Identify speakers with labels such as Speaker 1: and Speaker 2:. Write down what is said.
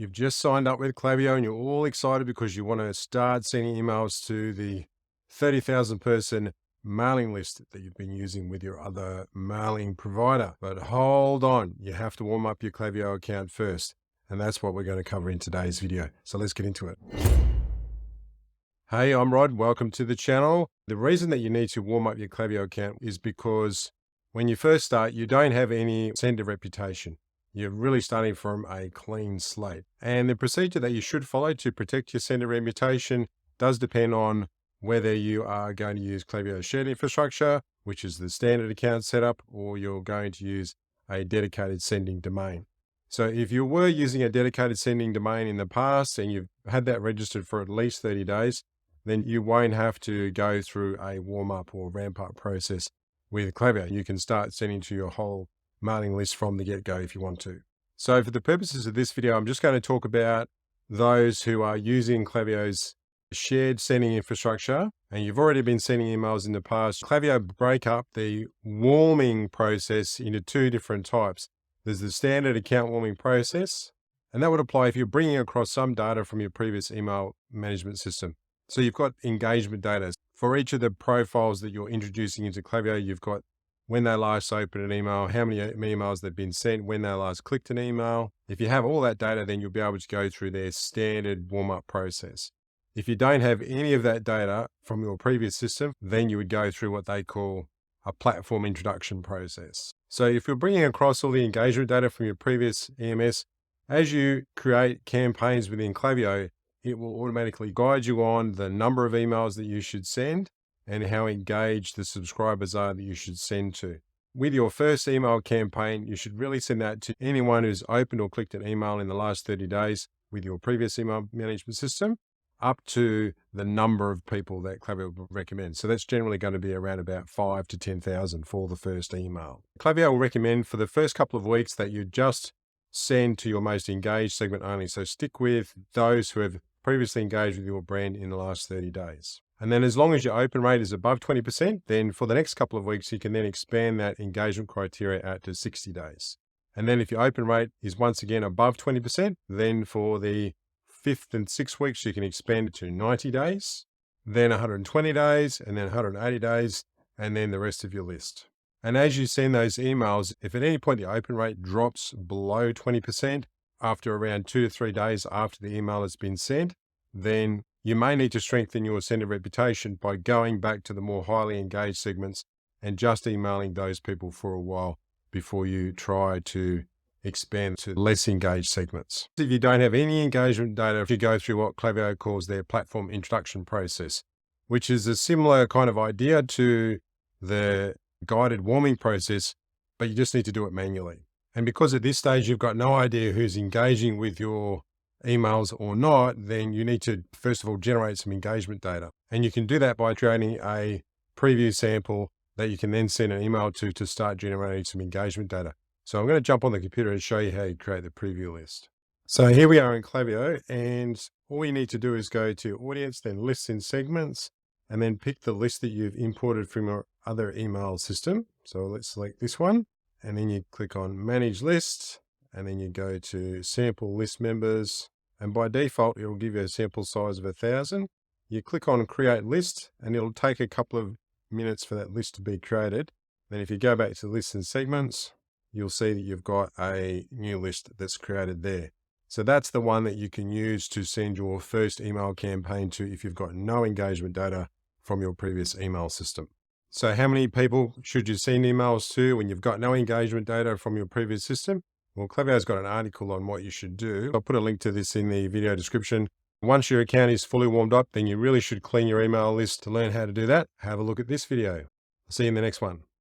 Speaker 1: You've just signed up with Klaviyo and you're all excited because you want to start sending emails to the 30,000 person mailing list that you've been using with your other mailing provider. But hold on, you have to warm up your Klaviyo account first. And that's what we're going to cover in today's video. So let's get into it. Hey, I'm Rod. Welcome to the channel. The reason that you need to warm up your Klaviyo account is because when you first start, you don't have any sender reputation. You're really starting from a clean slate. And the procedure that you should follow to protect your sender reputation does depend on whether you are going to use Klaviyo shared infrastructure, which is the standard account setup, or you're going to use a dedicated sending domain. So if you were using a dedicated sending domain in the past and you've had that registered for at least 30 days, then you won't have to go through a warm up or ramp up process with Klaviyo. You can start sending to your whole mailing list from the get-go if you want to. So for the purposes of this video, I'm just going to talk about those who are using Klaviyo's shared sending infrastructure, and you've already been sending emails in the past. Klaviyo break up the warming process into two different types. There's the standard account warming process, and that would apply if you're bringing across some data from your previous email management system. So you've got engagement data. For each of the profiles that you're introducing into Klaviyo, you've got when they last opened an email, how many emails they've been sent, when they last clicked an email. If you have all that data, then you'll be able to go through their standard warm-up process. If you don't have any of that data from your previous system, then you would go through what they call a platform introduction process. So if you're bringing across all the engagement data from your previous EMS, as you create campaigns within Klaviyo, it will automatically guide you on the number of emails that you should send and how engaged the subscribers are that you should send to. With your first email campaign, you should really send that to anyone who's opened or clicked an email in the last 30 days with your previous email management system, up to the number of people that Klaviyo recommends. So that's generally going to be around about 5 to 10,000 for the first email. Klaviyo will recommend for the first couple of weeks that you just send to your most engaged segment only. So stick with those who have previously engaged with your brand in the last 30 days. And then as long as your open rate is above 20%, then for the next couple of weeks, you can then expand that engagement criteria out to 60 days. And then if your open rate is once again above 20%, then for the 5th and 6th weeks, you can expand it to 90 days, then 120 days, and then 180 days, and then the rest of your list. And as you send those emails, if at any point the open rate drops below 20% after around 2 to 3 days after the email has been sent, then you may need to strengthen your sender reputation by going back to the more highly engaged segments and just emailing those people for a while before you try to expand to less engaged segments. If you don't have any engagement data, you go through what Klaviyo calls their platform introduction process, which is a similar kind of idea to the guided warming process, but you just need to do it manually. And because at this stage, you've got no idea who's engaging with your emails or not, then you need to, first of all, generate some engagement data. And you can do that by creating a preview sample that you can then send an email to start generating some engagement data. So I'm going to jump on the computer and show you how you create the preview list. So here we are in Klaviyo, and all you need to do is go to audience, then lists and segments, and then pick the list that you've imported from your other email system. So let's select this one, and then you click on manage lists, and then you go to sample list members, and by default, it will give you a sample size of 1,000. You click on create list, and it'll take a couple of minutes for that list to be created. Then if you go back to lists and segments, you'll see that you've got a new list that's created there. So that's the one that you can use to send your first email campaign to if you've got no engagement data from your previous email system. So how many people should you send emails to when you've got no engagement data from your previous system? Well, Klaviyo's got an article on what you should do. I'll put a link to this in the video description. Once your account is fully warmed up, then you really should clean your email list. To learn how to do that, have a look at this video. I'll see you in the next one.